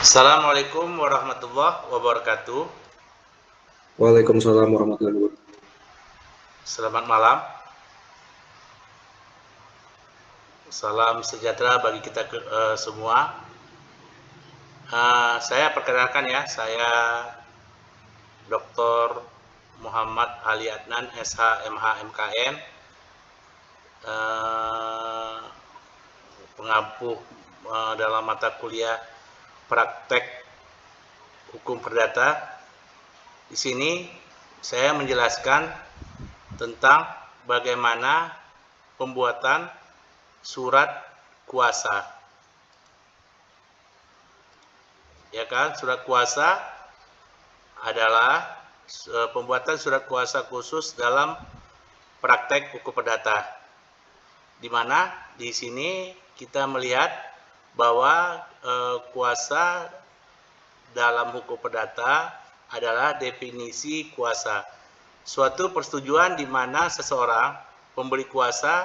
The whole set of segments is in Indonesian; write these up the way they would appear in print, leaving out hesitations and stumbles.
Assalamualaikum warahmatullahi wabarakatuh. Waalaikumsalam warahmatullahi wabarakatuh. Selamat malam. Salam sejahtera bagi kita semua. Saya perkenalkan ya, saya Dr. Muhammad Ali Adnan, SH, MH, MKN, pengampu dalam mata kuliah praktek hukum perdata. Di sini saya menjelaskan tentang bagaimana pembuatan surat kuasa. Ya kan, surat kuasa adalah pembuatan surat kuasa khusus dalam praktek hukum perdata. Di mana di sini kita melihat bahwa kuasa dalam hukum perdata adalah definisi kuasa. Suatu persetujuan di mana seseorang pemberi kuasa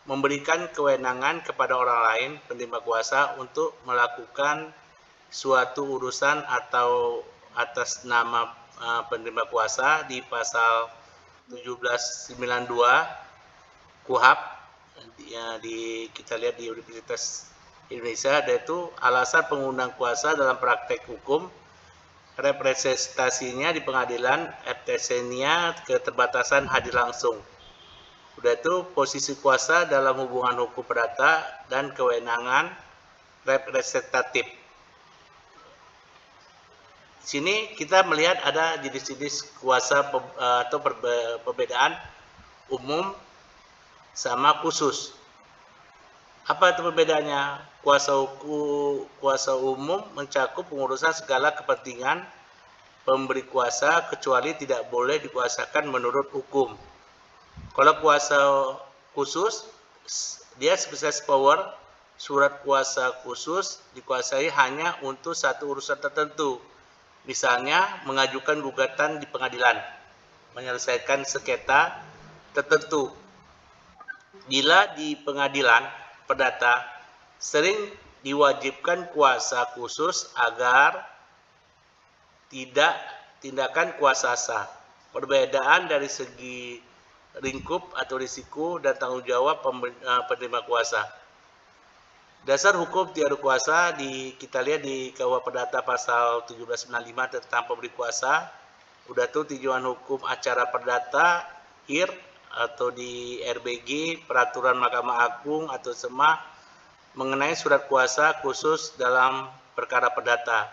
memberikan kewenangan kepada orang lain penerima kuasa untuk melakukan suatu urusan atau atas nama penerima kuasa di pasal 1792 KUHP kita lihat di Universitas Indonesia, yaitu alasan penggunaan kuasa dalam praktek hukum, representasinya di pengadilan, FTC-nya keterbatasan hadir langsung. Udah itu posisi kuasa dalam hubungan hukum perdata dan kewenangan representatif. Di sini kita melihat ada jenis-jenis kuasa atau perbedaan umum sama khusus. Apa itu perbedaannya? Kuasa umum mencakup pengurusan segala kepentingan pemberi kuasa kecuali tidak boleh dikuasakan menurut hukum. Kalau kuasa khusus, dia special power. Surat kuasa khusus dikuasai hanya untuk satu urusan tertentu. Misalnya mengajukan gugatan di pengadilan, menyelesaikan sengketa tertentu. Bila di pengadilan perdata sering diwajibkan kuasa khusus agar tidak tindakan kuasa sah. Perbedaan dari segi lingkup atau risiko dan tanggung jawab penerima kuasa. Dasar hukum tiada kuasa kita lihat di KUH Perdata pasal 1795 tentang pemberi kuasa. Udah tuh tinjauan hukum acara perdata HIR atau di RBG peraturan Mahkamah Agung atau SEMA mengenai surat kuasa khusus dalam perkara perdata.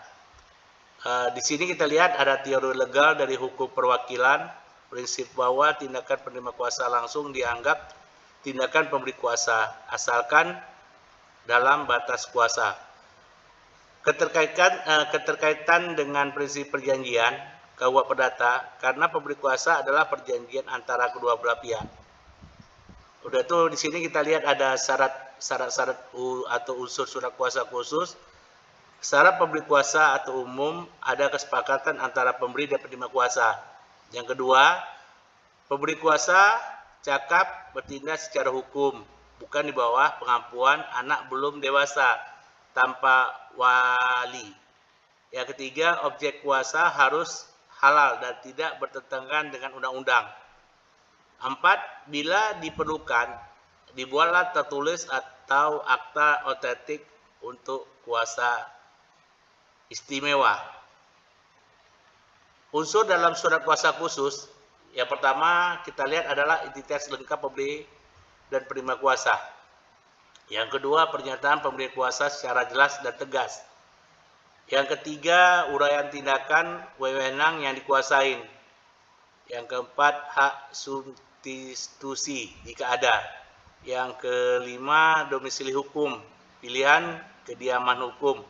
Di sini kita lihat ada teori legal dari hukum perwakilan, prinsip bahwa tindakan penerima kuasa langsung dianggap tindakan pemberi kuasa asalkan dalam batas kuasa. Keterkaitan dengan prinsip perjanjian KUH Perdata karena pemberi kuasa adalah perjanjian antara kedua belah pihak. Udah tuh di sini kita lihat ada syarat-syarat atau unsur surat kuasa khusus. Syarat pemberi kuasa atau umum ada kesepakatan antara pemberi dan penerima kuasa. Yang kedua, pemberi kuasa cakap bertindak secara hukum, bukan di bawah pengampuan anak belum dewasa tanpa wali. Yang ketiga, objek kuasa harus halal dan tidak bertentangan dengan undang-undang. 4. Bila diperlukan, dibuatlah tertulis atau akta otentik untuk kuasa istimewa. Unsur dalam surat kuasa khusus, yang pertama kita lihat adalah identitas lengkap pemberi dan penerima kuasa. Yang kedua, pernyataan pemberi kuasa secara jelas dan tegas. Yang ketiga, uraian tindakan wewenang yang dikuasain. Yang keempat, hak substitusi jika ada. Yang kelima, domisili hukum, pilihan kediaman hukum,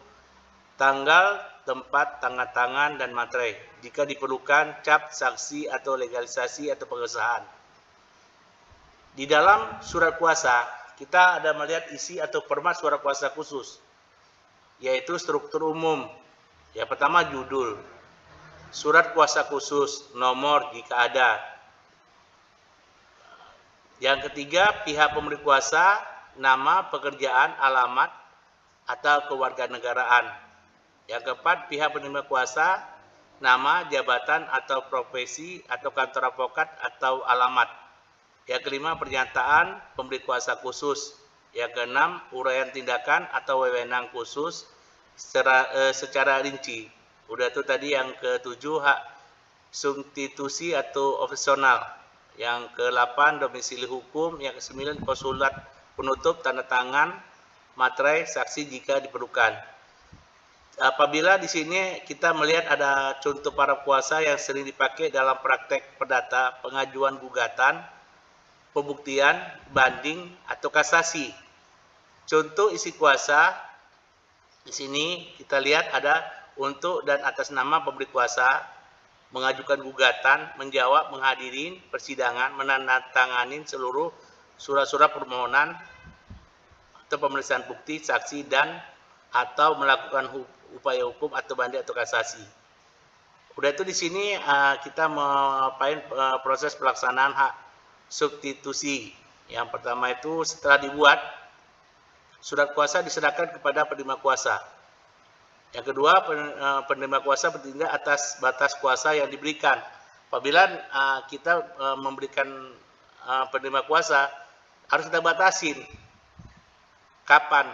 tanggal, tempat, tanda tangan, dan materai. Jika diperlukan, cap, saksi, atau legalisasi atau pengesahan. Di dalam surat kuasa, kita ada melihat isi atau format surat kuasa khusus, yaitu struktur umum. Yang pertama, judul, surat kuasa khusus, nomor jika ada. Yang ketiga, pihak pemberi kuasa, nama, pekerjaan, alamat, atau kewarganegaraan. Yang keempat, pihak penerima kuasa, nama, jabatan atau profesi atau kantor advokat atau alamat. Yang kelima, pernyataan pemberi kuasa khusus. Yang keenam, uraian tindakan atau wewenang khusus secara rinci. Udah itu tadi yang ketujuh, hak substitusi atau opsional. Yang ke-8, domisili hukum. Yang ke-9, konsulat penutup, tanda tangan, materai, saksi jika diperlukan. Apabila di sini kita melihat ada contoh para kuasa yang sering dipakai dalam praktek perdata, pengajuan gugatan, pembuktian, banding, atau kasasi. Contoh isi kuasa, di sini kita lihat ada untuk dan atas nama pemberi kuasa, mengajukan gugatan, menjawab, menghadiri persidangan, menandatangani seluruh surat-surat permohonan atau pemeriksaan bukti, saksi, dan atau melakukan upaya hukum atau banding atau kasasi. Udah itu di sini kita mengapain proses pelaksanaan hak substitusi. Yang pertama itu setelah dibuat, surat kuasa diserahkan kepada penerima kuasa. Yang kedua, penerima kuasa bertindak atas batas kuasa yang diberikan. Apabila kita memberikan penerima kuasa, harus kita batasin kapan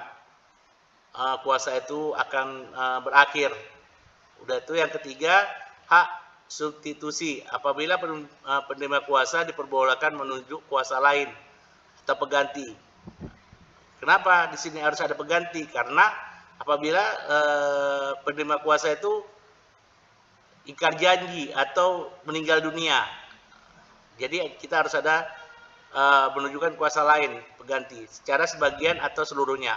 kuasa itu akan berakhir. Udah itu yang ketiga, hak substitusi. Apabila penerima kuasa diperbolehkan menunjuk kuasa lain atau pengganti. Kenapa di sini harus ada pengganti? Karena apabila penerima kuasa itu ingkar janji atau meninggal dunia, jadi kita harus ada menunjukkan kuasa lain pengganti secara sebagian atau seluruhnya.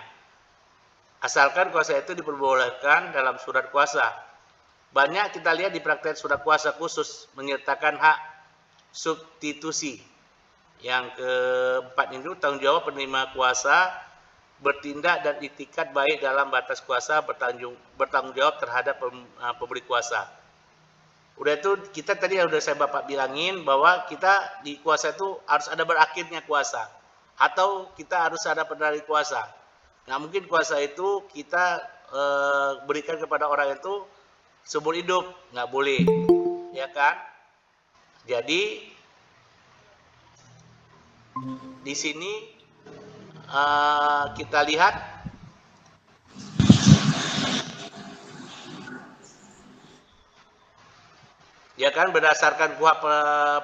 Asalkan kuasa itu diperbolehkan dalam surat kuasa. Banyak kita lihat di praktek surat kuasa khusus menyertakan hak substitusi. Yang keempat itu tanggung jawab penerima kuasa bertindak dan itikat baik dalam batas kuasa, bertanggung jawab terhadap pemberi kuasa. Udah itu kita tadi sudah saya Bapak bilangin bahwa kita di kuasa itu harus ada berakhirnya kuasa atau kita harus ada penerima kuasa. Nah, mungkin kuasa itu kita berikan kepada orang itu seumur hidup, nggak boleh, ya kan? Jadi di sini kita lihat ya kan, berdasarkan KUHP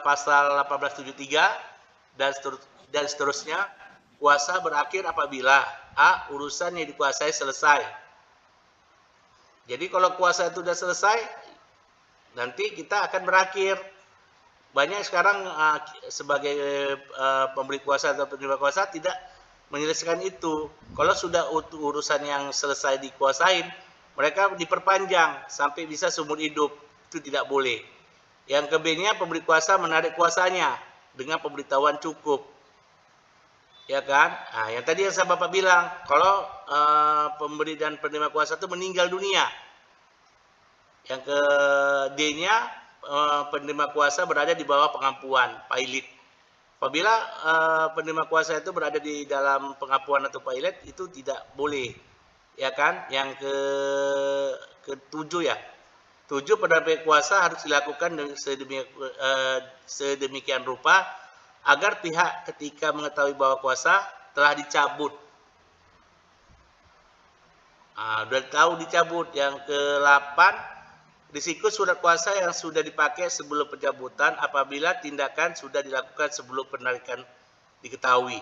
pasal 1873 dan seterusnya, kuasa berakhir apabila A. Urusan yang dikuasai selesai. Jadi kalau kuasa itu sudah selesai, nanti kita akan berakhir. Banyak sekarang sebagai pemberi kuasa atau penerima kuasa tidak menyelesaikan itu. Kalau sudah urusan yang selesai dikuasain, mereka diperpanjang sampai bisa seumur hidup. Itu tidak boleh. Yang ke-B-nya, pemberi kuasa menarik kuasanya dengan pemberitahuan cukup. Ya kan? Nah, yang tadi yang saya Bapak bilang, kalau pemberi dan penerima kuasa itu meninggal dunia. Yang ke-D-nya, penerima kuasa berada di bawah pengampuan, pailit. Apabila penerima kuasa itu berada di dalam pengampuan atau pailit, itu tidak boleh. Ya kan? Yang ke-7 ya. 7, penerima kuasa harus dilakukan sedemikian rupa agar pihak ketika mengetahui bahwa kuasa telah dicabut. Sudah tahu dicabut. Yang ke-8, risiko surat kuasa yang sudah dipakai sebelum pencabutan apabila tindakan sudah dilakukan sebelum penarikan diketahui.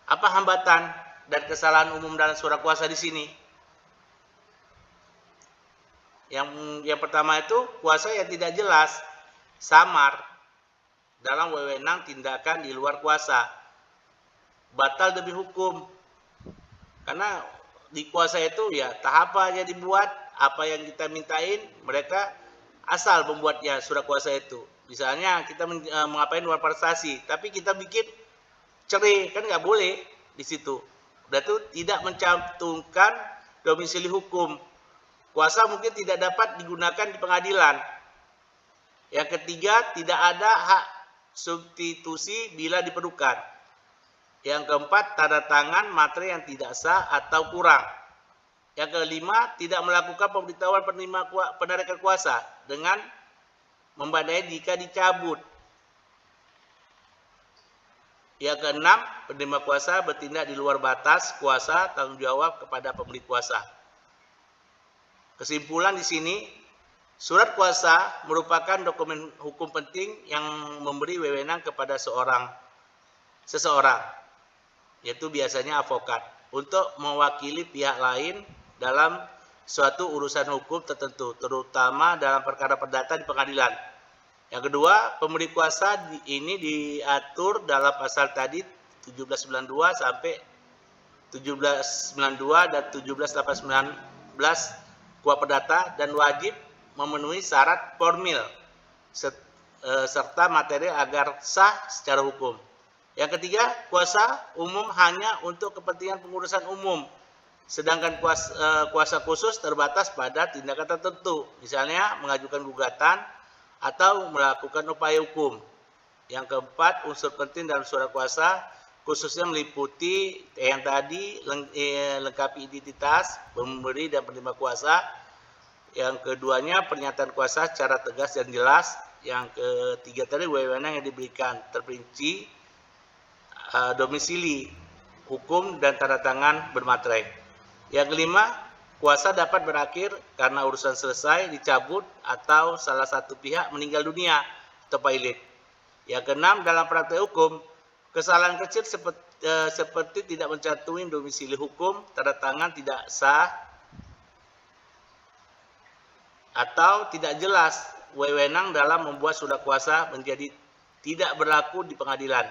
Apa hambatan dan kesalahan umum dalam surat kuasa di sini? Yang pertama itu kuasa yang tidak jelas, samar dalam wewenang tindakan di luar kuasa, batal demi hukum. Karena di kuasa itu ya tahap aja dibuat, apa yang kita mintain, mereka asal membuatnya surat kuasa itu. Misalnya kita mengapain luar prestasi, tapi kita bikin cerai, kan nggak boleh di situ. Udah itu tidak mencantumkan domisili hukum. Kuasa mungkin tidak dapat digunakan di pengadilan. Yang ketiga, tidak ada hak substitusi bila diperlukan. Yang keempat, tanda tangan materi yang tidak sah atau kurang. Yang kelima, tidak melakukan pemberitahuan penarikan kuasa dengan membandai jika dicabut. Yang keenam, penerima kuasa bertindak di luar batas kuasa tanggung jawab kepada pemberi kuasa. Kesimpulan di sini, surat kuasa merupakan dokumen hukum penting yang memberi wewenang kepada seseorang, yaitu biasanya advokat, untuk mewakili pihak lain dalam suatu urusan hukum tertentu, terutama dalam perkara perdata di pengadilan. Yang kedua, pemberi kuasa ini diatur dalam pasal tadi 1792 sampai 1792 dan 1789 KUHP Perdata dan wajib memenuhi syarat formil serta materi agar sah secara hukum. Yang ketiga, kuasa umum hanya untuk kepentingan pengurusan umum, sedangkan kuasa khusus terbatas pada tindakan tertentu, misalnya mengajukan gugatan atau melakukan upaya hukum. Yang keempat, unsur penting dalam surat kuasa khususnya meliputi yang tadi lengkapi identitas pemberi dan penerima kuasa. Yang keduanya, pernyataan kuasa secara tegas dan jelas. Yang ketiga tadi, wewenang yang diberikan terperinci, domisili hukum dan tanda tangan bermaterai. Yang kelima, kuasa dapat berakhir karena urusan selesai, dicabut, atau salah satu pihak meninggal dunia atau pailit. Yang keenam, dalam praktek hukum, kesalahan kecil seperti tidak mencantumkan domisili hukum, tanda tangan tidak sah, atau tidak jelas wewenang dalam membuat surat kuasa menjadi tidak berlaku di pengadilan.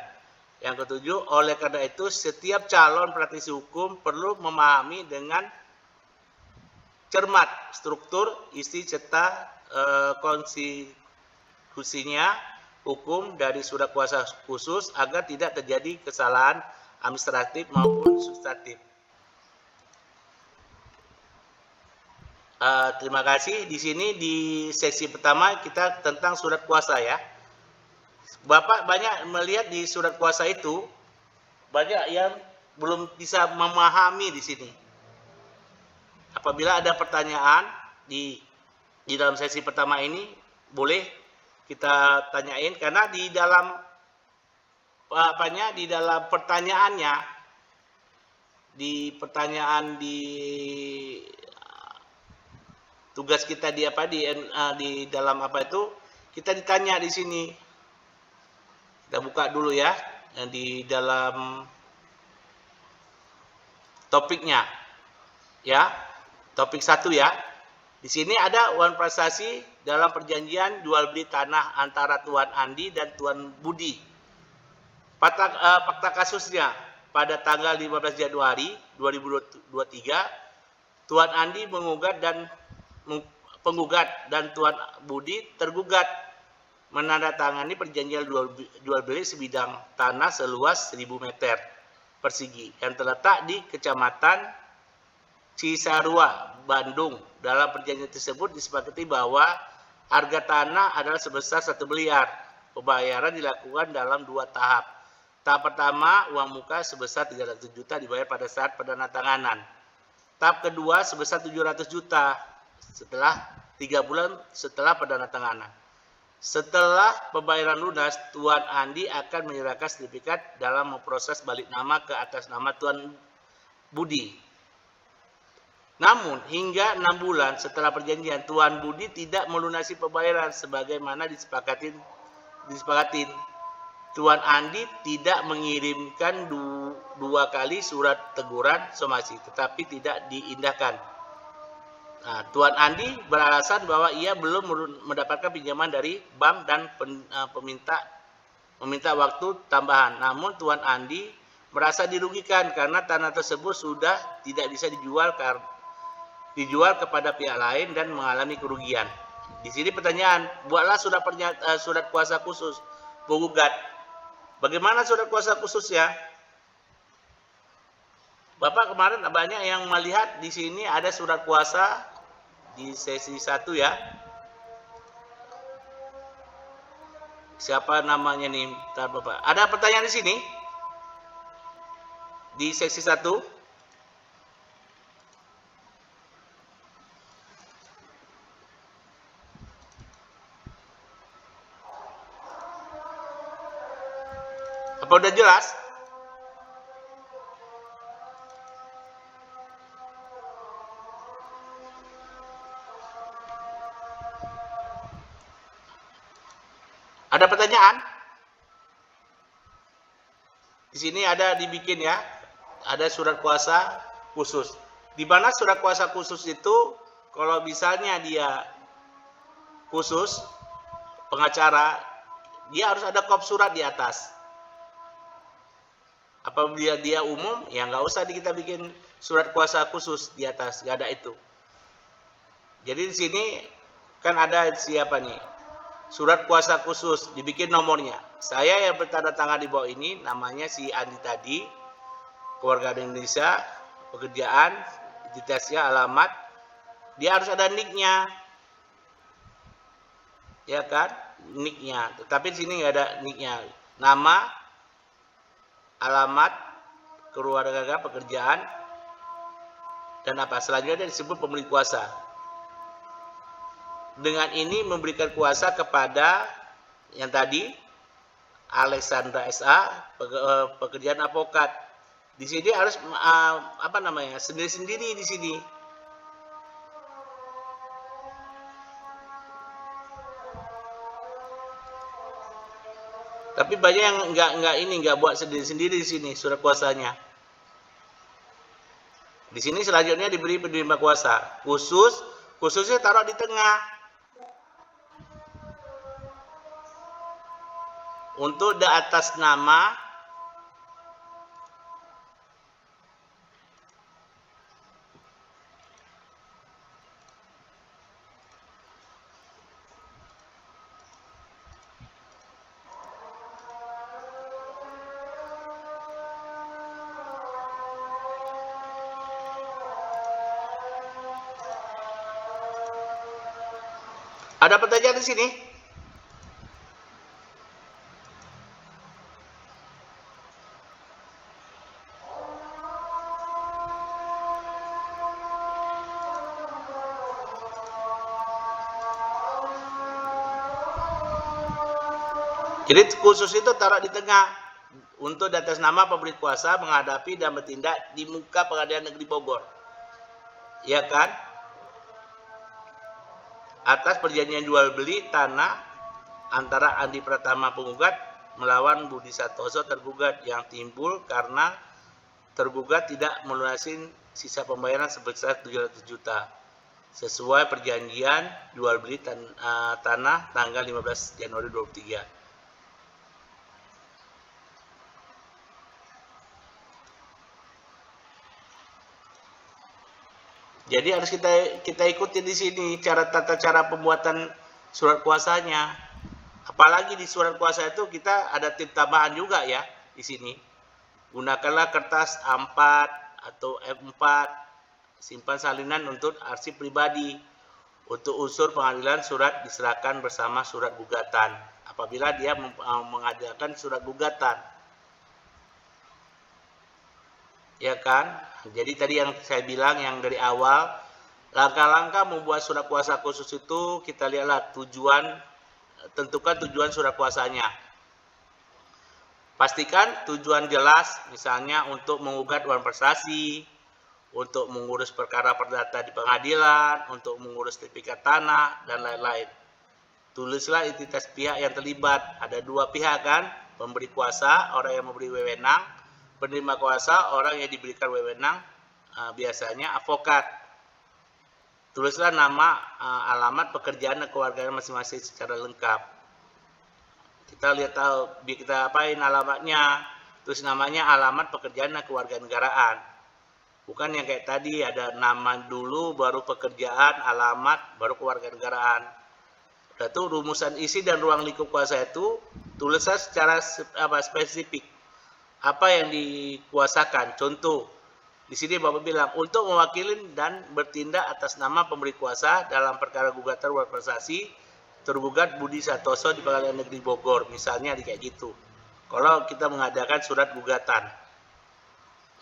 Yang ketujuh, oleh karena itu setiap calon praktisi hukum perlu memahami dengan cermat struktur, isi serta konstitusinya hukum dari surat kuasa khusus agar tidak terjadi kesalahan administratif maupun substantif. Terima kasih. Di sini di sesi pertama kita tentang surat kuasa ya. Bapak banyak melihat di surat kuasa itu banyak yang belum bisa memahami di sini. Apabila ada pertanyaan di dalam sesi pertama ini, boleh kita tanyain karena di dalam pertanyaannya, di tugas kita di dalam kita ditanya di sini. Kita buka dulu ya di dalam topiknya ya. Topik 1 ya. Di sini ada uang prestasi dalam perjanjian jual beli tanah antara Tuan Andi dan Tuan Budi. Fakta kasusnya pada tanggal 15 Januari 2023 Tuan Andi penggugat dan Tuan Budi tergugat menandatangani perjanjian jual beli sebidang tanah seluas 1000 meter persegi yang terletak di Kecamatan Cisarua, Bandung. Dalam perjanjian tersebut disepakati bahwa harga tanah adalah sebesar 1 miliar. Pembayaran dilakukan dalam 2 tahap. Tahap pertama, uang muka sebesar 300 juta dibayar pada saat penandatanganan. Tahap kedua sebesar 700 juta setelah 3 bulan setelah penandatanganan. Setelah pembayaran lunas, Tuan Andi akan menyerahkan sertifikat dalam memproses balik nama ke atas nama Tuan Budi. Namun, hingga 6 bulan setelah perjanjian, Tuan Budi tidak melunasi pembayaran sebagaimana disepakatin. Tuan Andi tidak mengirimkan 2 kali surat teguran somasi, tetapi tidak diindahkan. Nah, Tuan Andi beralasan bahwa ia belum mendapatkan pinjaman dari bank dan meminta waktu tambahan. Namun Tuan Andi merasa dirugikan karena tanah tersebut sudah tidak bisa dijual kepada pihak lain dan mengalami kerugian. Di sini pertanyaan, buatlah surat kuasa khusus penggugat. Bagaimana surat kuasa khususnya? Bapak kemarin banyak yang melihat di sini ada surat kuasa di sesi 1 ya. Siapa namanya nih? Bentar, Bapak. Ada pertanyaan di sini? Di sesi 1. Apa udah jelas? Ada pertanyaan? Di sini ada dibikin ya, ada surat kuasa khusus. Di mana surat kuasa khusus itu, kalau misalnya dia khusus pengacara, dia harus ada kop surat di atas. Apabila dia umum, ya nggak usah kita bikin surat kuasa khusus di atas, nggak ada itu. Jadi di sini kan ada siapa nih? Surat kuasa khusus, dibikin nomornya. Saya yang bertanda tangan di bawah ini, namanya si Andi tadi, keluarga Indonesia, pekerjaan, identitasnya, alamat, dia harus ada nicknya, ya kan, nicknya. Tetapi di sini nggak ada nicknya. Nama, alamat, keluarga, pekerjaan, dan apa selanjutnya disebut pemilik kuasa. Dengan ini memberikan kuasa kepada yang tadi Alexandra SA, pekerjaan advokat. Di sini harus sendiri-sendiri di sini. Tapi banyak yang nggak buat sendiri-sendiri di sini surat kuasanya. Di sini selanjutnya diberi penerima kuasa khususnya taruh di tengah. Untuk di atas nama ada pertanyaan di sini? Jadi khusus itu taruh di tengah untuk di atas nama pemberi kuasa menghadapi dan bertindak di muka Pengadilan Negeri Bogor. Ya kan? Atas perjanjian jual beli tanah antara Andi Pratama penggugat melawan Budi Santoso tergugat yang timbul karena tergugat tidak melunasi sisa pembayaran sebesar 700 juta sesuai perjanjian jual beli tanah tanggal 15 Januari 2023. Jadi harus kita ikuti di sini tata cara pembuatan surat kuasanya. Apalagi di surat kuasa itu kita ada tip tambahan juga ya di sini. Gunakanlah kertas A4 atau F4 simpan salinan untuk arsip pribadi. Untuk unsur pengadilan surat diserahkan bersama surat gugatan apabila dia mengadakan surat gugatan. Ya kan? Jadi tadi yang saya bilang yang dari awal, langkah-langkah membuat surat kuasa khusus itu kita lihatlah tentukan tujuan surat kuasanya. Pastikan tujuan jelas, misalnya untuk menggugat uang prestasi, untuk mengurus perkara perdata di pengadilan, untuk mengurus sertifikat tanah, dan lain-lain. Tulislah identitas pihak yang terlibat. Ada dua pihak kan, pemberi kuasa, orang yang memberi wewenang, penerima kuasa, orang yang diberikan wewenang, biasanya advokat. Tulislah nama, alamat, pekerjaan, dan keluarganya masing-masing secara lengkap. Kita lihat tahu, kita apain alamatnya, terus namanya, alamat, pekerjaan, dan kewarganegaraan. Bukan yang kayak tadi, ada nama dulu, baru pekerjaan, alamat, baru kewarganegaraan. Itu rumusan isi dan ruang lingkup kuasa itu, tulislah secara spesifik. Apa yang dikuasakan? Contoh, di sini Bapak bilang untuk mewakili dan bertindak atas nama pemberi kuasa dalam perkara gugatan uang prestasi tergugat Budi Santoso di Pengadilan Negeri Bogor, misalnya di kayak gitu. Kalau kita mengadakan surat gugatan,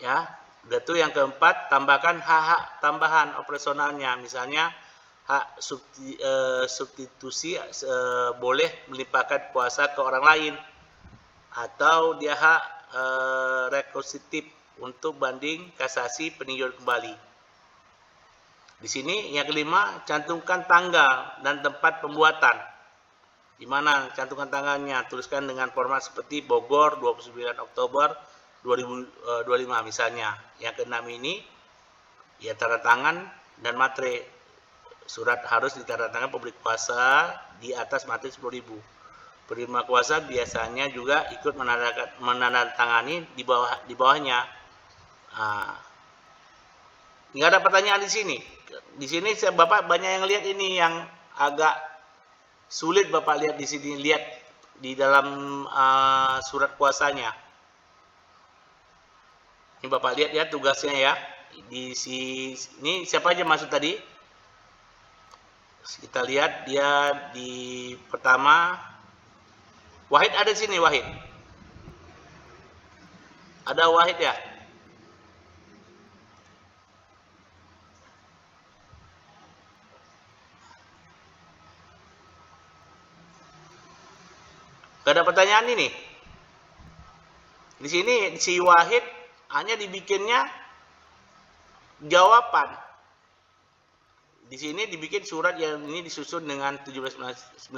ya, itu yang keempat, tambahkan hak-hak tambahan operasionalnya, misalnya hak substitusi boleh melimpahkan kuasa ke orang lain. atau dia hak rekusitif untuk banding kasasi peninjauan kembali. Di sini yang kelima, cantumkan tanggal dan tempat pembuatan. Di mana cantumkan tanggalnya, tuliskan dengan format seperti Bogor 29 Oktober 2025 misalnya. Yang keenam ini ya tanda tangan dan materai. Surat harus ditandatangan pemberi kuasa di atas materai 10.000. Penerima kuasa biasanya juga ikut menandatangani di bawahnya. Nggak ada pertanyaan di sini. Di sini Bapak banyak yang lihat ini yang agak sulit Bapak lihat di sini, lihat di dalam surat kuasanya. Ini Bapak lihat ya tugasnya ya. Di sini siapa aja masuk tadi? Kita lihat dia di pertama. Wahid ada di sini, Wahid. Ada Wahid ya? Gak ada pertanyaan ini. Di sini si Wahid hanya dibikinnya jawaban. Di sini dibikin surat yang ini disusun dengan 1792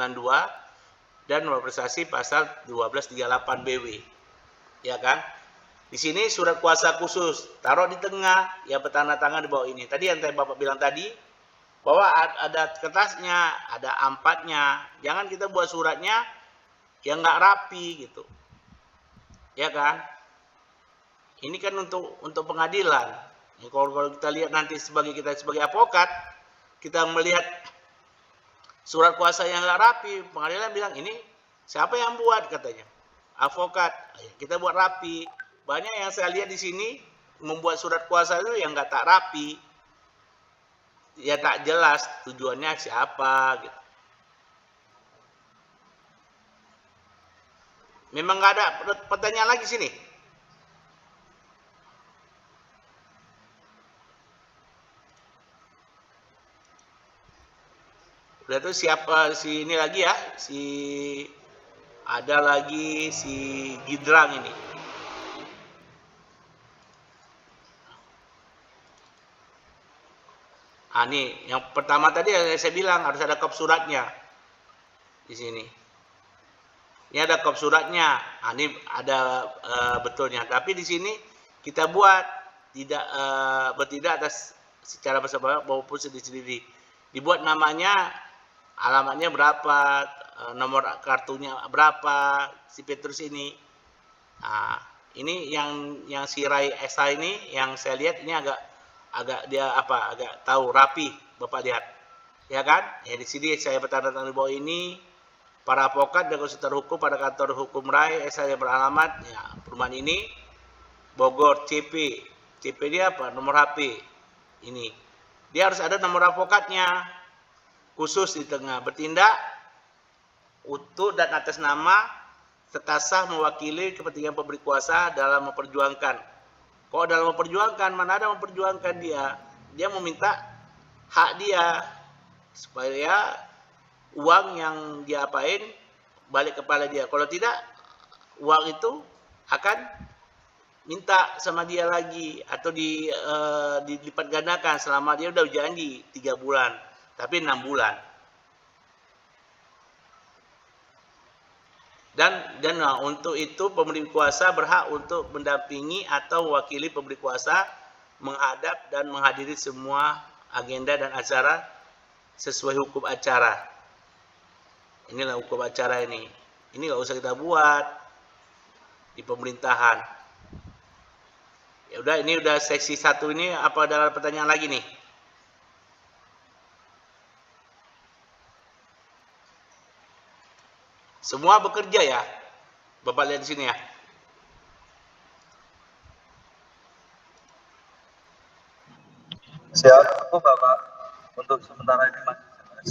dan nomor prestasi pasal 1238 BW. Ya kan? Di sini surat kuasa khusus, taruh di tengah, yang bertanda tangan di bawah ini. Tadi yang Bapak bilang tadi, bahwa ada kertasnya, ada ampatnya. Jangan kita buat suratnya yang nggak rapi gitu. Ya kan? Ini kan untuk pengadilan. Kalau kita lihat nanti kita sebagai advokat, kita melihat surat kuasa yang nggak rapi, pengadilan bilang ini siapa yang buat katanya, advokat. Kita buat rapi. Banyak yang saya lihat di sini membuat surat kuasa itu yang nggak tak rapi, ya tak jelas tujuannya siapa. Gitu. Memang nggak ada pertanyaan lagi sini. Udah tuh siapa si ini lagi ya, ada lagi si Gidrang ini. Nih yang pertama tadi saya bilang harus ada kop suratnya di sini. Ini ada kop suratnya. Ini ada betulnya. Tapi di sini kita buat bertindak atas secara bersama maupun sendiri-sendiri. Dibuat namanya, alamatnya berapa, nomor kartunya berapa, si Petrus ini. Nah, ini yang si Rai Esa ini yang saya lihat ini agak tahu rapi, Bapak lihat. Ya kan? Ya di sini saya bertanda tangan di bawah ini. Para advokat dan konsultan hukum pada kantor hukum Rai Esa yang beralamat ya, perumahan ini Bogor CP. CP dia apa? Nomor HP. Ini. Dia harus ada nomor advokatnya khusus di tengah. Bertindak utuh dan atas nama serta sah mewakili kepentingan pemberi kuasa dalam memperjuangkan. Kalau dalam memperjuangkan, mana ada memperjuangkan dia meminta hak dia supaya uang yang dia apain balik kepada dia. Kalau tidak, uang itu akan minta sama dia lagi atau dilipat gandakan selama dia udah janji 3 bulan, tapi 6 bulan. Dan untuk itu pemberi kuasa berhak untuk mendampingi atau mewakili pemberi kuasa menghadap dan menghadiri semua agenda dan acara sesuai hukum acara. Inilah hukum acara ini. Ini nggak usah kita buat di pemerintahan. Ya udah, ini udah seksi 1 ini. Apa ada pertanyaan lagi nih? Semua bekerja ya. Bapak lihat di sini ya. Siap, Bapak. Untuk sementara ini masih jelas.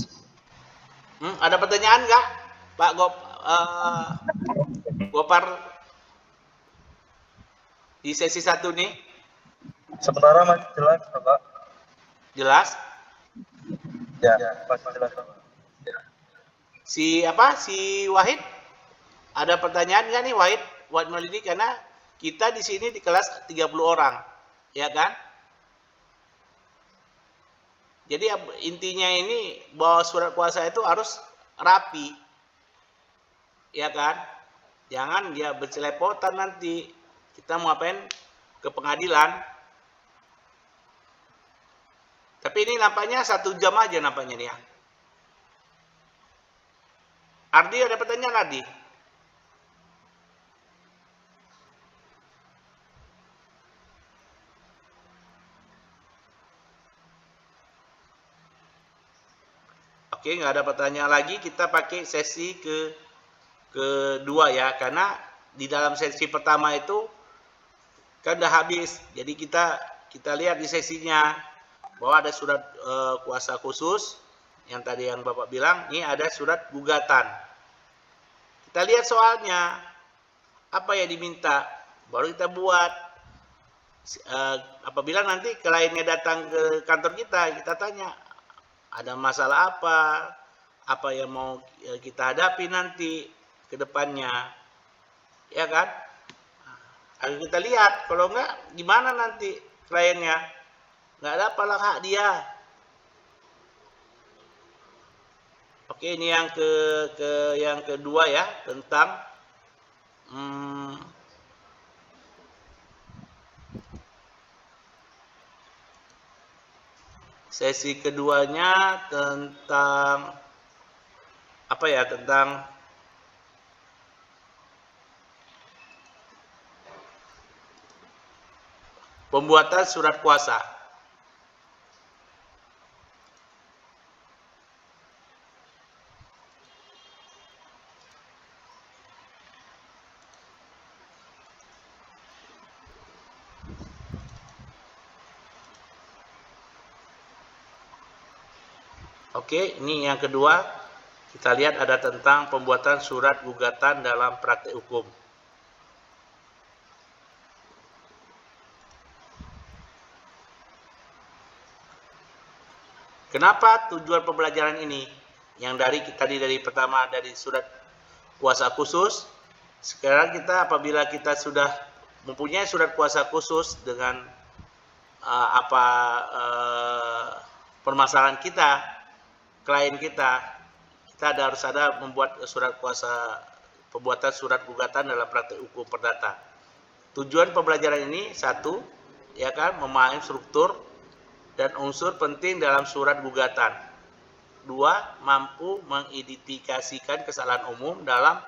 Ada pertanyaan nggak, Pak Gopar di sesi 1 nih? Sementara masih jelas, Bapak. Jelas? Ya, masih jelas, Bapak. Ya. Si Wahid? Ada pertanyaan nggak nih Wahid Maulidi? Karena kita di sini di kelas 30 orang, ya kan? Jadi intinya ini bahwa surat kuasa itu harus rapi, ya kan? Jangan dia bercelepotan nanti. Kita mau ngapain ke pengadilan? Tapi ini nampaknya 1 jam aja nampaknya nih ya. Ardi, ada pertanyaan Ardi? Oke, nggak ada pertanyaan lagi. Kita pakai sesi kedua ya, karena di dalam sesi pertama itu kan udah habis. Jadi kita lihat di sesinya bahwa ada surat kuasa khusus yang tadi yang Bapak bilang. Ini ada surat gugatan. Kita lihat soalnya apa yang diminta, baru kita buat. Apabila nanti kliennya datang ke kantor kita tanya ada masalah apa yang mau kita hadapi nanti ke depannya, ya kan? Ayo kita lihat, kalau enggak gimana nanti kliennya nggak dapat hak dia. Oke, ini yang yang kedua ya, tentang sesi keduanya tentang apa ya? Tentang pembuatan surat kuasa. Oke, ini yang kedua. Kita lihat ada tentang pembuatan surat gugatan dalam praktek hukum. Kenapa tujuan pembelajaran ini? Yang dari pertama dari surat kuasa khusus. Sekarang kita apabila kita sudah mempunyai surat kuasa khusus dengan permasalahan kita, klien kita harus ada membuat pembuatan surat gugatan dalam praktek hukum perdata. Tujuan pembelajaran ini, satu, ya kan, memahami struktur dan unsur penting dalam surat gugatan. Dua, mampu mengidentifikasikan kesalahan umum dalam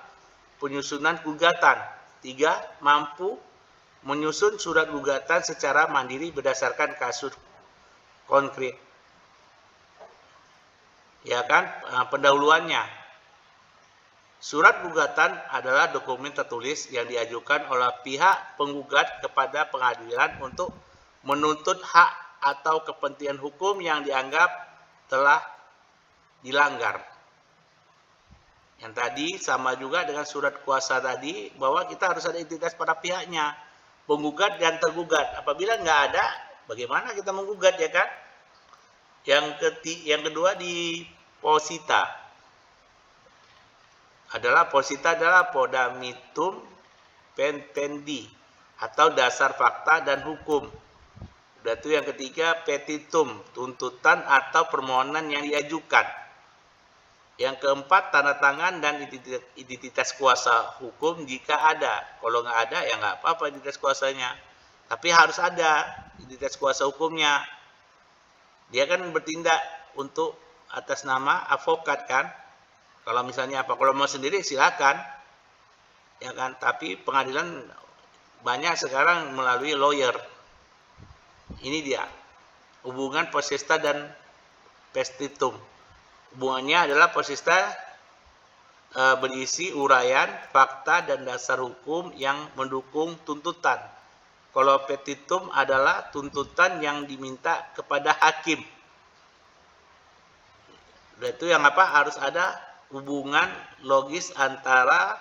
penyusunan gugatan. Tiga, mampu menyusun surat gugatan secara mandiri berdasarkan kasus konkret. Ya kan, pendahuluannya. Surat gugatan adalah dokumen tertulis yang diajukan oleh pihak penggugat kepada pengadilan untuk menuntut hak atau kepentingan hukum yang dianggap telah dilanggar. Yang tadi sama juga dengan surat kuasa tadi, bahwa kita harus ada identitas pada pihaknya, penggugat dan tergugat. Apabila nggak ada, bagaimana kita menggugat, ya kan? Yang kedua di posita adalah podamitum pentendi atau dasar fakta dan hukum. Dan itu yang ketiga petitum, tuntutan atau permohonan yang diajukan. Yang keempat tanda tangan dan identitas kuasa hukum jika ada. Kalau nggak ada ya nggak apa-apa identitas kuasanya. Tapi harus ada identitas kuasa hukumnya. Dia kan bertindak untuk atas nama advokat kan. Kalau misalnya kalau mau sendiri silakan. Ya kan, tapi pengadilan banyak sekarang melalui lawyer. Ini dia. Hubungan posesta dan petitum. Hubungannya adalah posesta berisi uraian, fakta dan dasar hukum yang mendukung tuntutan. Kalau petitum adalah tuntutan yang diminta kepada hakim. Itu yang harus ada hubungan logis antara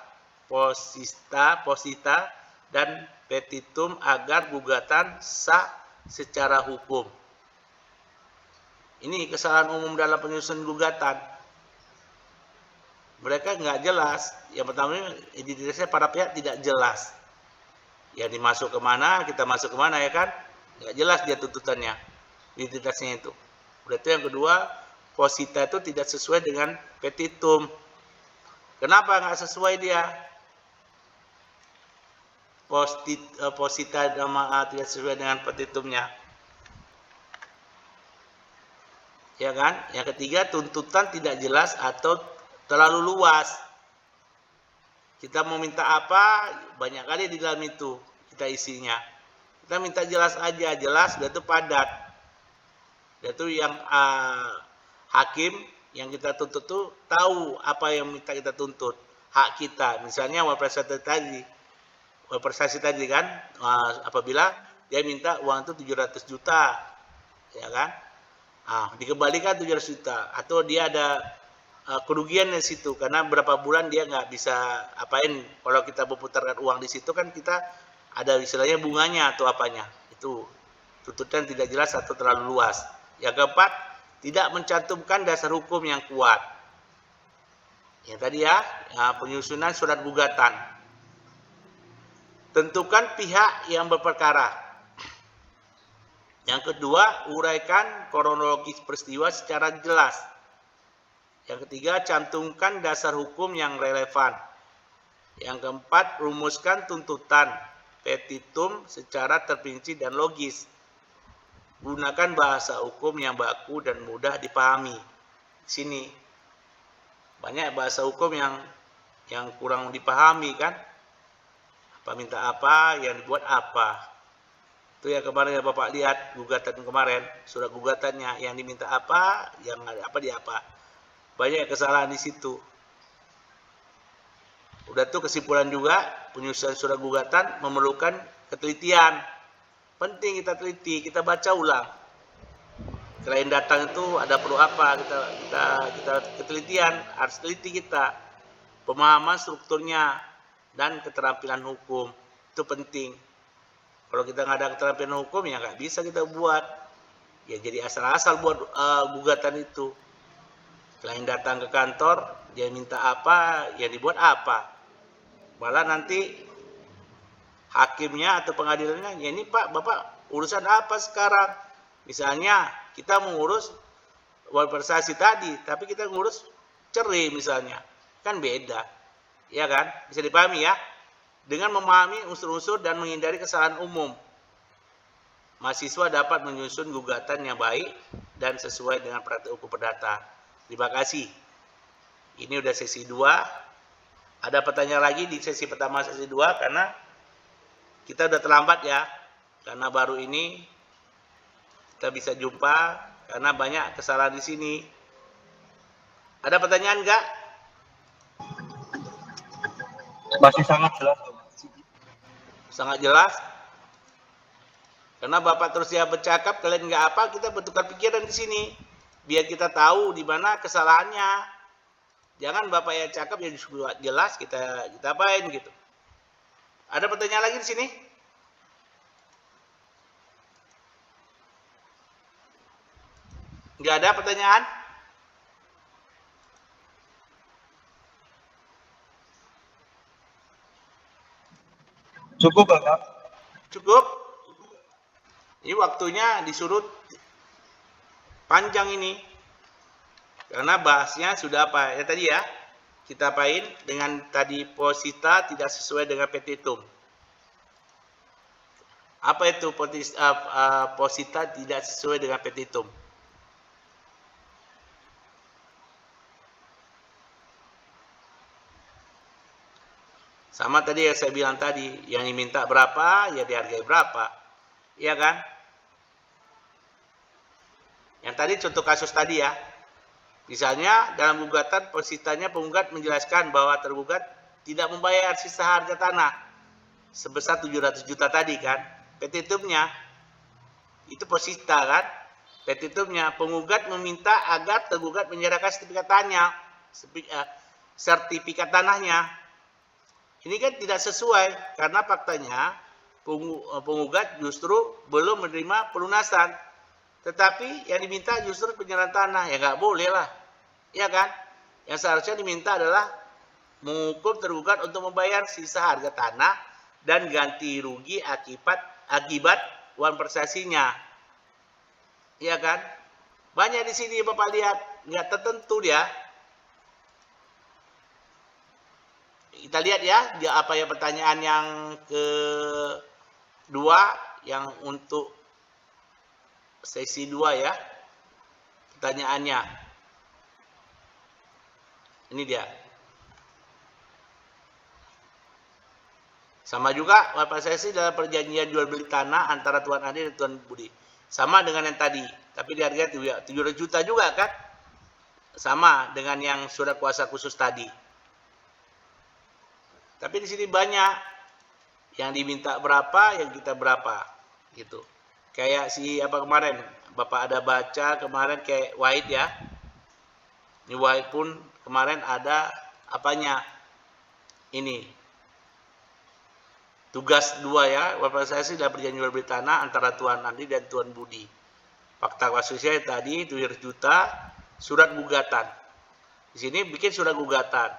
posita dan petitum agar gugatan sah secara hukum. Ini kesalahan umum dalam penyusunan gugatan. Mereka nggak jelas yang pertama identitasnya para pihak tidak jelas. Yang dimasuk kemana, kita masuk kemana ya kan? Nggak jelas dia tuntutannya, identitasnya itu. Udah itu yang kedua, posita itu tidak sesuai dengan petitum. Kenapa nggak sesuai dia? Posita nama tidak sesuai dengan petitumnya. Ya kan? Yang ketiga, tuntutan tidak jelas atau terlalu luas. Kita mau minta apa, banyak kali di dalam itu kita isinya. Kita minta jelas aja, jelas, dan itu padat. Dan itu yang hakim yang kita tuntut tuh tahu apa yang minta kita tuntut, hak kita. Misalnya prestasi tadi kan, apabila dia minta uang itu 700 juta, ya kan? Dikembalikan 700 juta, atau dia ada kerugian di situ karena berapa bulan dia nggak bisa apain. Kalau kita memutarkan uang di situ kan kita ada istilahnya bunganya atau apanya. Itu tuntutan tidak jelas atau terlalu luas. Yang keempat, tidak mencantumkan dasar hukum yang kuat. Yang tadi ya, penyusunan surat gugatan. Tentukan pihak yang berperkara. Yang kedua, uraikan kronologis peristiwa secara jelas. Yang ketiga, cantumkan dasar hukum yang relevan. Yang keempat, rumuskan tuntutan petitum secara terperinci dan logis. Gunakan bahasa hukum yang baku dan mudah dipahami. Di sini banyak bahasa hukum yang kurang dipahami kan? Apa minta apa, yang dibuat apa. Itu yang kemarin ya Bapak lihat gugatan kemarin, surat gugatannya yang diminta apa, yang ada apa di apa. Banyak kesalahan di situ. Udah tuh kesimpulan juga, penyusunan surat gugatan memerlukan ketelitian. Penting kita teliti, kita baca ulang. Klien datang itu ada perlu apa, kita ketelitian, harus teliti kita. Pemahaman strukturnya dan keterampilan hukum itu penting. Kalau kita nggak ada keterampilan hukum ya nggak bisa kita buat. Ya jadi asal-asal buat gugatan itu. Klien datang ke kantor, dia minta apa, ya dibuat apa. Malah nanti hakimnya atau pengadilannya, ya ini Pak, Bapak urusan apa sekarang? Misalnya kita mengurus prestasi tadi, tapi kita ngurus cerai misalnya. Kan beda. Ya kan? Bisa dipahami ya? Dengan memahami unsur-unsur dan menghindari kesalahan umum, mahasiswa dapat menyusun gugatan yang baik dan sesuai dengan praktek hukum perdata. Terima kasih. Ini udah sesi 2. Ada pertanyaan lagi di sesi pertama sesi 2 karena kita udah terlambat ya. Karena baru ini kita bisa jumpa karena banyak kesalahan di sini. Ada pertanyaan enggak? Masih sangat jelas. Sangat jelas. Karena Bapak terus ya bercakap, kalian enggak apa, kita bertukar pikiran di sini. Biar kita tahu di mana kesalahannya. Jangan Bapak ya cakap ya jelas kita apain gitu. Ada pertanyaan lagi di sini? Enggak ada pertanyaan? Cukup Bapak. Cukup? Ini waktunya disuruh panjang ini. Karena bahasnya sudah apa? Ya tadi ya. Kita apain dengan tadi posita tidak sesuai dengan petitum. Apa itu posita tidak sesuai dengan petitum? Sama tadi yang saya bilang tadi, yang diminta berapa, ya dihargai berapa. Iya kan? Yang tadi contoh kasus tadi ya. Misalnya dalam gugatan positanya penggugat menjelaskan bahwa tergugat tidak membayar sisa harga tanah sebesar 700 juta tadi kan. Petitumnya itu posita kan. Petitumnya penggugat meminta agar tergugat menyerahkan sertifikat tanahnya. Ini kan tidak sesuai karena faktanya penggugat justru belum menerima pelunasan. Tetapi yang diminta justru penyerahan tanah. Ya nggak boleh lah. Ya kan? Yang seharusnya diminta adalah Menghukum tergugat untuk membayar sisa harga tanah dan ganti rugi akibat uang prestasinya. Iya kan? Banyak di sini Bapak lihat, nggak tertentu dia. Kita lihat ya, dia apa ya pertanyaan yang kedua yang untuk sesi 2 ya. Pertanyaannya. Ini dia. Sama juga Bapak sesi dalam perjanjian jual beli tanah antara Tuan Adi dan Tuan Budi. Sama dengan yang tadi, tapi di harga 700 juta juga kan? Sama dengan yang surat kuasa khusus tadi. Tapi di sini banyak yang diminta berapa, yang kita berapa, gitu. Kayak si apa kemarin, Bapak ada baca kemarin kayak Wahid ya. Ini Wahid pun kemarin ada apanya? Ini. Tugas 2 ya, Bapak saya sih dalam perjanjian jual beli tanah antara Tuan Andi dan Tuan Budi. Fakta kasusnya tadi 700 juta, surat gugatan. Di sini bikin surat gugatan.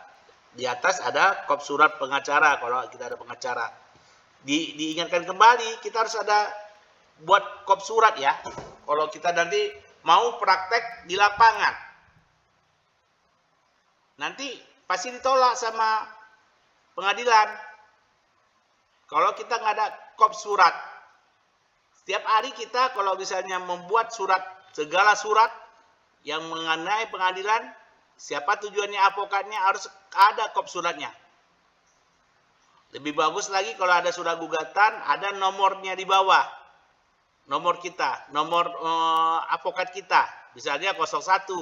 Di atas ada kop surat pengacara kalau kita ada pengacara. Diingatkan kembali, kita harus ada buat kop surat ya. Kalau kita nanti mau praktek di lapangan. Nanti pasti ditolak sama pengadilan. Kalau kita nggak ada kop surat, setiap hari kita kalau misalnya membuat surat, segala surat yang mengenai pengadilan, siapa tujuannya advokatnya harus ada kop suratnya. Lebih bagus lagi kalau ada surat gugatan, ada nomornya di bawah. Nomor kita, nomor advokat kita, misalnya 01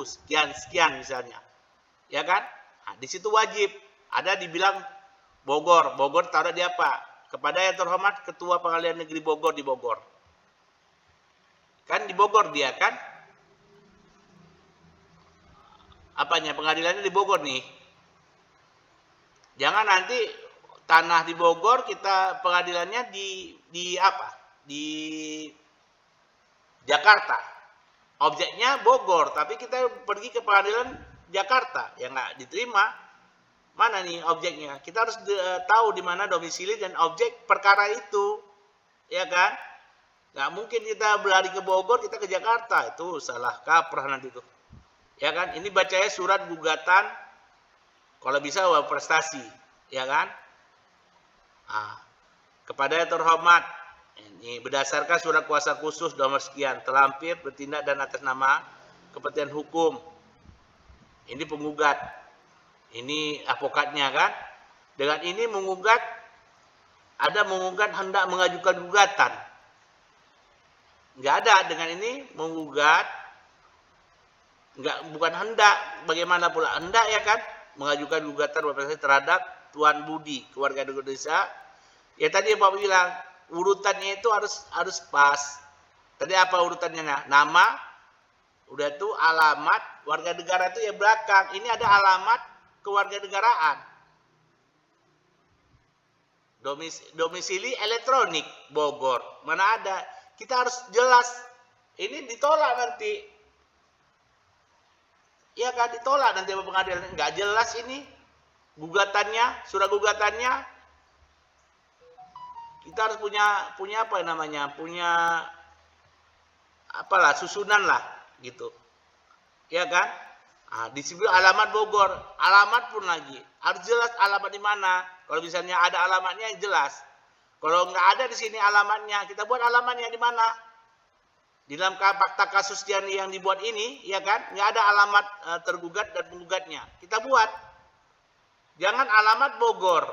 sekian misalnya. Ya kan? Nah, di situ wajib ada dibilang Bogor taruh di apa? Kepada yang terhormat Ketua Pengadilan Negeri Bogor di Bogor. Kan di Bogor dia kan? Apanya? Pengadilannya di Bogor nih. Jangan nanti tanah di Bogor kita pengadilannya di apa? Di Jakarta. Objeknya Bogor, tapi kita pergi ke pengadilan Jakarta. Ya nggak diterima. Mana nih objeknya? Kita harus tahu di mana domisili dan objek perkara itu, ya kan? Nggak mungkin kita berlari ke Bogor, kita ke Jakarta, itu salah kaprah nanti tuh, ya kan? Ini bacanya surat gugatan, kalau bisa uang prestasi, ya kan? Nah, kepada yang terhormat, ini berdasarkan surat kuasa khusus nomor sekian, terlampir bertindak dan atas nama kepentingan hukum. Ini penggugat. Ini advokatnya kan. Dengan ini menggugat, ada menggugat hendak mengajukan gugatan. Nggak ada dengan ini menggugat, bukan hendak. Bagaimana pula hendak ya kan? Mengajukan gugatan terhadap Tuan Budi, keluarga Indonesia. Ya tadi Bapak bilang urutannya itu harus pas. Tadi apa urutannya? Nama, udah itu alamat, warga negara itu ya belakang. Ini ada alamat kewarganegaraan, domisili elektronik Bogor, mana ada? Kita harus jelas. Ini ditolak nanti, ya kan? Ditolak nanti pengadilan. Nggak jelas ini gugatannya, surat gugatannya. Kita harus punya apa namanya? Punya apalah susunan lah, gitu, ya kan? Nah, di sini alamat Bogor, alamat pun lagi harus jelas alamat di mana. Kalau misalnya ada alamatnya yang jelas. Kalau nggak ada di sini alamatnya, kita buat alamatnya di mana? Di dalam fakta kasus yang dibuat ini, ya kan? Nggak ada alamat tergugat dan penggugatnya. Kita buat. Jangan alamat Bogor.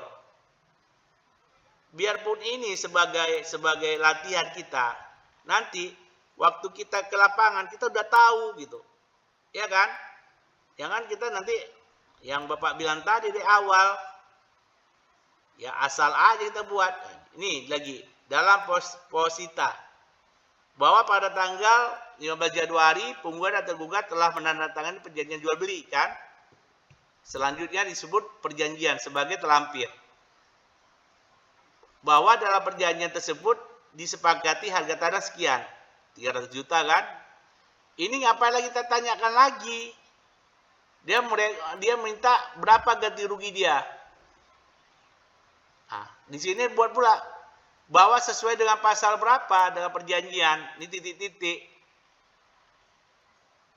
Biarpun ini sebagai latihan kita, nanti waktu kita ke lapangan kita udah tahu gitu, ya kan? Jangan kita nanti yang Bapak bilang tadi di awal, ya asal aja kita buat. Ini lagi dalam posita bahwa pada tanggal 15 Januari penggugat dan tergugat telah menandatangani perjanjian jual beli kan. Selanjutnya disebut perjanjian sebagai terlampir. Bahwa dalam perjanjian tersebut disepakati harga tanah sekian, 300 juta kan. Ini ngapain lagi kita tanyakan lagi? Dia minta berapa ganti rugi dia? Nah, di sini buat pula bahwa sesuai dengan pasal berapa dengan perjanjian, ini titik-titik.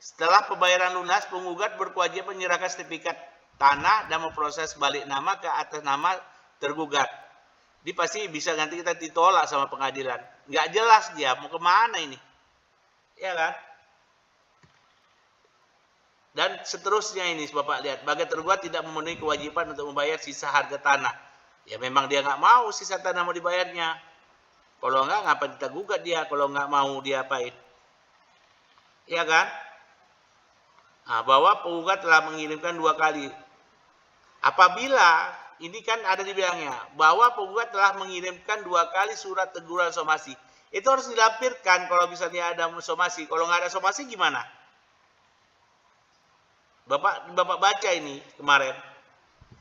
Setelah pembayaran lunas, penggugat berkewajiban menyerahkan sertifikat tanah dan memproses balik nama ke atas nama tergugat. Dia pasti bisa nanti kita ditolak sama pengadilan. Nggak jelas dia mau kemana ini, ya kan? Dan seterusnya ini Bapak lihat, bagi tergugat tidak memenuhi kewajiban untuk membayar sisa harga tanah. Ya memang dia nggak mau sisa tanah mau dibayarnya. Kalau nggak, ngapa kita gugat dia? Kalau nggak mau dia apain? Ya kan? Nah, bahwa penggugat telah mengirimkan 2 kali. Apabila, ini kan ada di bilangnya, bahwa penggugat telah mengirimkan 2 kali surat teguran somasi. Itu harus dilampirkan kalau misalnya ada somasi. Kalau nggak ada somasi gimana? Bapak baca ini kemarin.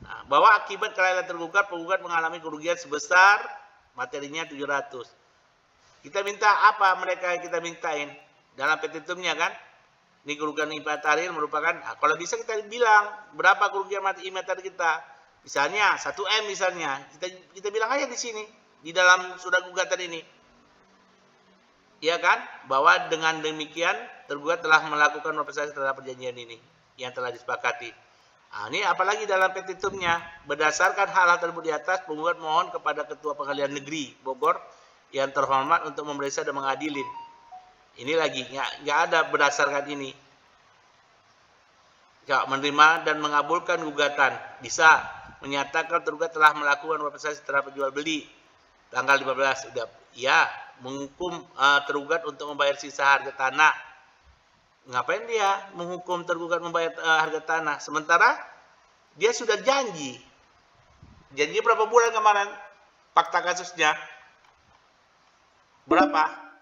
Nah, bahwa akibat kelalaian tergugat, penggugat mengalami kerugian sebesar materinya 700. Kita minta apa mereka yang kita mintain? Dalam petitumnya kan? Ini kerugian imaterial merupakan, nah, kalau bisa kita bilang berapa kerugian imaterial kita. Misalnya 1M misalnya, kita bilang aja di sini, di dalam surat gugatan ini. Ya kan? Bahwa dengan demikian tergugat telah melakukan representasi terhadap perjanjian ini yang telah disepakati. Nah, ini apalagi dalam petitumnya, berdasarkan hal-hal tersebut di atas, penggugat mohon kepada Ketua Pengadilan Negeri Bogor yang terhormat untuk memeriksa dan mengadilin. Ini lagi nggak ada berdasarkan ini. Ya, menerima dan mengabulkan gugatan, bisa menyatakan tergugat telah melakukan representasi terhadap penjual beli tanggal 15 udah ya menghukum tergugat untuk membayar sisa harga tanah. Ngapain dia menghukum tergugat membayar harga tanah sementara dia sudah janji berapa bulan kemarin fakta kasusnya berapa?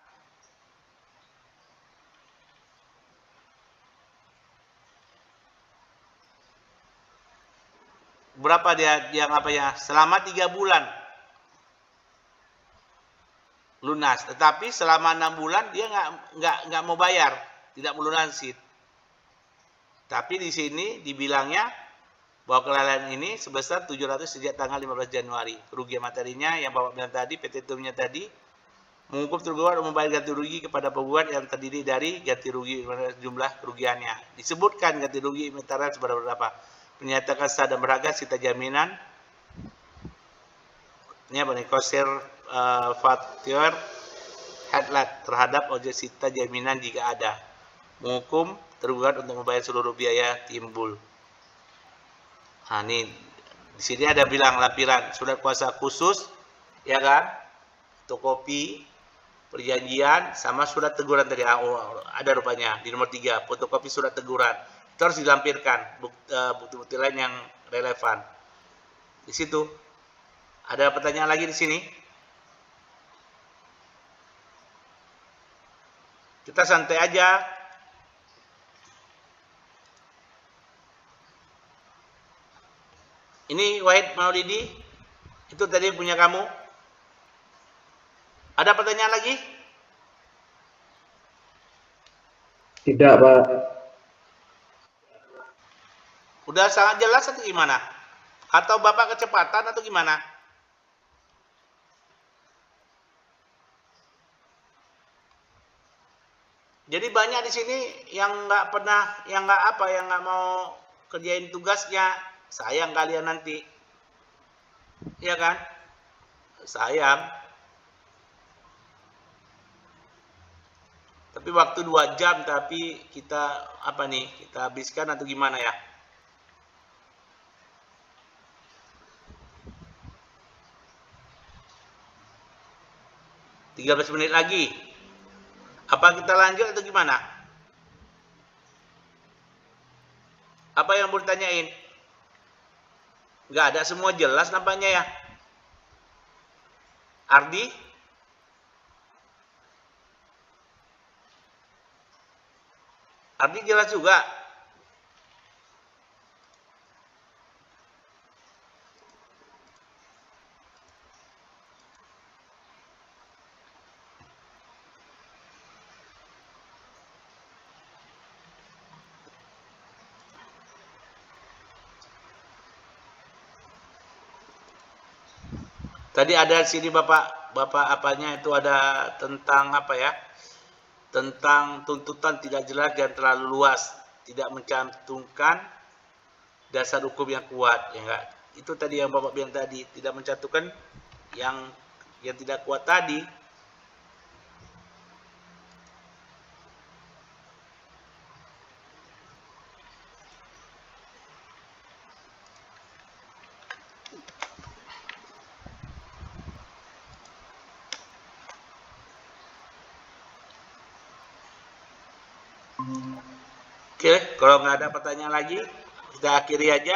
Berapa dia apa ya? Selama 3 bulan lunas, tetapi selama 6 bulan dia nggak mau bayar, tidak melunasi. Tapi di sini dibilangnya bahwa kelalaian ini sebesar 700 sejak tanggal 15 Januari. Kerugian materinya yang Bapak bilang tadi, petitumnya tadi, menghukum tergugat membayar ganti rugi kepada penggugat yang terdiri dari ganti rugi jumlah kerugiannya. Disebutkan ganti rugi material seberapa. Menyatakan sah dan berharga sita jaminan. Ini apa nih? Kosir fatir headlight terhadap objek sita jaminan jika ada. Menghukum tergugat untuk membayar seluruh biaya timbul. Nah, ini di sini ada bilang lampiran surat kuasa khusus, ya kan? Fotokopi perjanjian sama surat teguran tadi ada rupanya di nomor 3, fotokopi surat teguran. Itu harus dilampirkan bukti-bukti lain yang relevan. Di situ ada pertanyaan lagi di sini. Kita santai aja. Ini Wahid Maulidi, itu tadi punya kamu. Ada pertanyaan lagi? Tidak, Pak. Udah sangat jelas atau gimana? Atau Bapak kecepatan atau gimana? Jadi banyak di sini yang nggak mau kerjain tugasnya. Sayang kalian nanti, ya kan? Sayang. Tapi waktu 2 jam, tapi kita kita habiskan atau gimana ya? Tiga 13 menit lagi. Apa kita lanjut atau gimana? Apa yang mau ditanyain? Nggak ada, semua jelas nampaknya ya. Ardi? Ardi jelas juga. Tadi ada di sini Bapak apanya itu ada tentang apa ya? Tentang tuntutan tidak jelas dan terlalu luas, tidak mencantumkan dasar hukum yang kuat, ya enggak? Itu tadi yang Bapak bilang tadi, tidak mencantumkan yang tidak kuat tadi. Oke, kalau nggak ada pertanyaan lagi, kita akhiri aja.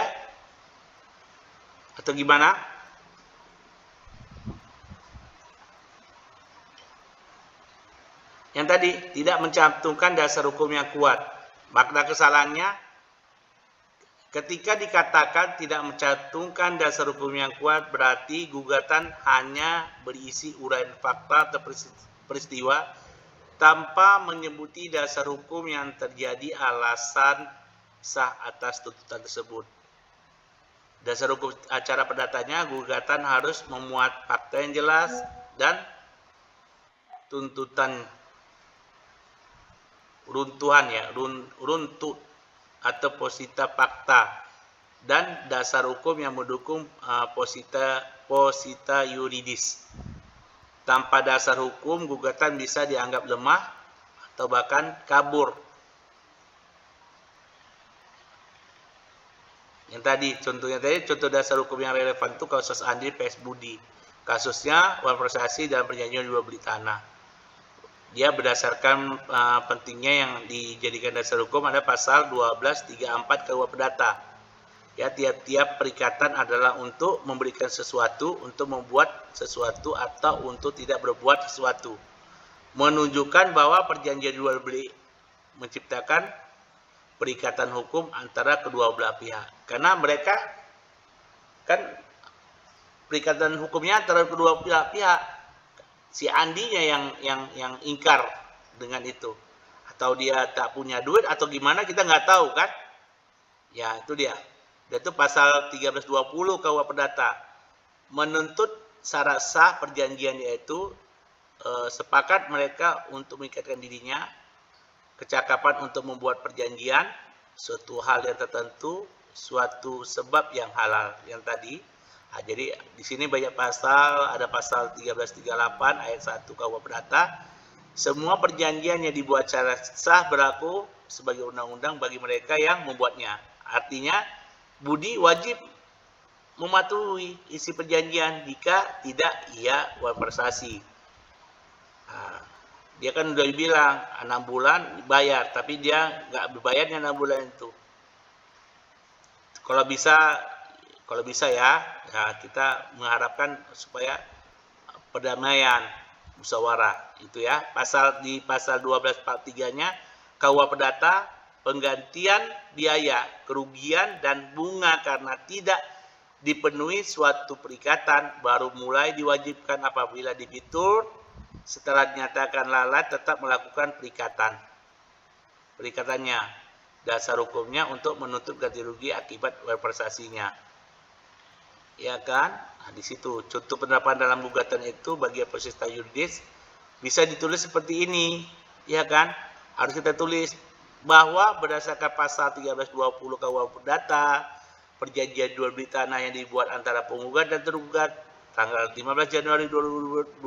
Atau gimana? Yang tadi, tidak mencantumkan dasar hukum yang kuat. Makna kesalahannya, ketika dikatakan tidak mencantumkan dasar hukum yang kuat, berarti gugatan hanya berisi uraian fakta atau peristiwa tanpa menyebuti dasar hukum yang terjadi alasan sah atas tuntutan tersebut. Dasar hukum acara perdatanya, gugatan harus memuat fakta yang jelas dan tuntutan runtuhan ya, runtut atau posita fakta dan dasar hukum yang mendukung posita yuridis. Tanpa dasar hukum, gugatan bisa dianggap lemah atau bahkan kabur. Yang tadi, contoh dasar hukum yang relevan itu kasus Andri PS Budi. Kasusnya malversasi dalam perjanjian jual beli tanah. Dia berdasarkan pentingnya yang dijadikan dasar hukum ada pasal 1234 KUH Perdata. Ya, tiap-tiap perikatan adalah untuk memberikan sesuatu, untuk membuat sesuatu, atau untuk tidak berbuat sesuatu. Menunjukkan bahwa perjanjian jual beli menciptakan perikatan hukum antara kedua belah pihak. Karena mereka kan perikatan hukumnya antara kedua belah pihak. Si Andinya yang ingkar dengan itu. Atau dia tak punya duit atau gimana kita nggak tahu kan? Ya, itu dia. Dan itu pasal 1320 KUH Perdata menuntut syarat sah perjanjian yaitu sepakat mereka untuk mengikatkan dirinya, kecakapan untuk membuat perjanjian, suatu hal yang tertentu, suatu sebab yang halal yang tadi. Nah, jadi di sini banyak pasal, ada pasal 1338 ayat 1 KUH Perdata. Semua perjanjian yang dibuat secara sah berlaku sebagai undang-undang bagi mereka yang membuatnya. Artinya Budi wajib mematuhi isi perjanjian, jika tidak ia malversasi. Nah, dia kan udah bilang 6 bulan bayar, tapi dia nggak berbayarnya 6 bulan itu. Kalau bisa ya kita mengharapkan supaya perdamaian, musyawarah itu ya. Di pasal 1243-nya KUH Perdata, penggantian biaya, kerugian, dan bunga karena tidak dipenuhi suatu perikatan baru mulai diwajibkan apabila debitur setelah dinyatakan lalai tetap melakukan perikatannya. Dasar hukumnya untuk menuntut ganti rugi akibat malversasinya. Ya kan? Nah, di situ contoh penerapan dalam gugatan itu bagi peserta yuridis bisa ditulis seperti ini, ya kan? Harus kita tulis bahwa berdasarkan pasal 1320 KUH Perdata, perjanjian jual beli tanah yang dibuat antara penggugat dan tergugat tanggal 15 Januari 2023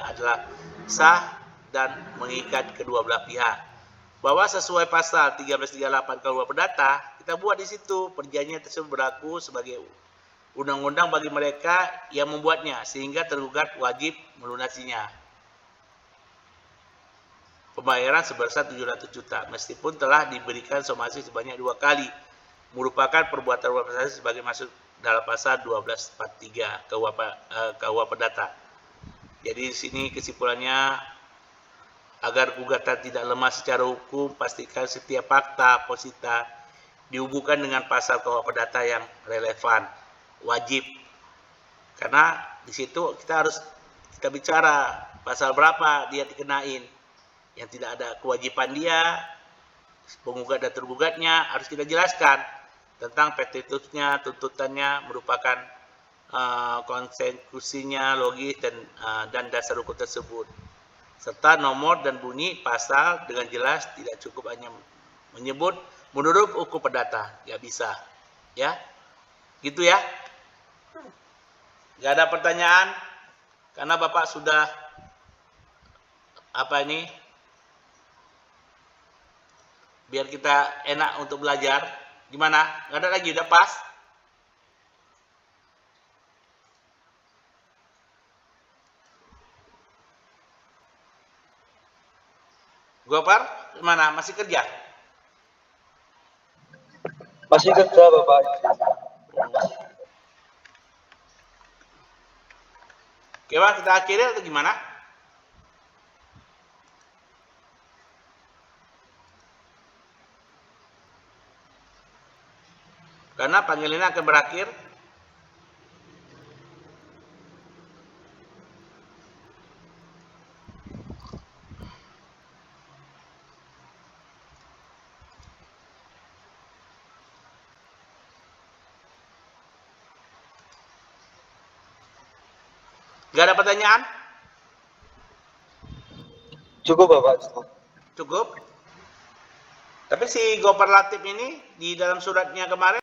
adalah sah dan mengikat kedua belah pihak. Bahwa sesuai pasal 1338 KUH Perdata, kita buat di situ perjanjian tersebut berlaku sebagai undang-undang bagi mereka yang membuatnya, sehingga tergugat wajib melunasinya. Pembayaran sebesar 700 juta, meskipun telah diberikan somasi sebanyak 2 kali, merupakan perbuatan malversasi sebagai masuk dalam pasal 1243 KUH Perdata. Jadi di sini kesimpulannya, agar gugatan tidak lemah secara hukum, pastikan setiap fakta posita dihubungkan dengan pasal KUH Perdata yang relevan, wajib. Karena di situ kita bicara pasal berapa dia dikenain. Yang tidak ada kewajiban dia, penggugat dan tergugatnya harus kita jelaskan tentang petitusnya, tuntutannya merupakan konsekuensinya, logis dan dasar hukum tersebut, serta nomor dan bunyi pasal dengan jelas, tidak cukup hanya menyebut menurut hukum perdata, ya bisa, ya, gitu ya. Gak ada pertanyaan, karena Bapak sudah biar kita enak untuk belajar. Gimana? Gak ada lagi, udah pas? Gopar, gimana? Masih kerja? Masih kerja Bapak. Oke Pak, kita akhiri atau gimana? Karena panggilan ini akan berakhir. Gak ada pertanyaan? Cukup Bapak. Cukup. Tapi si Gopar Latif ini di dalam suratnya kemarin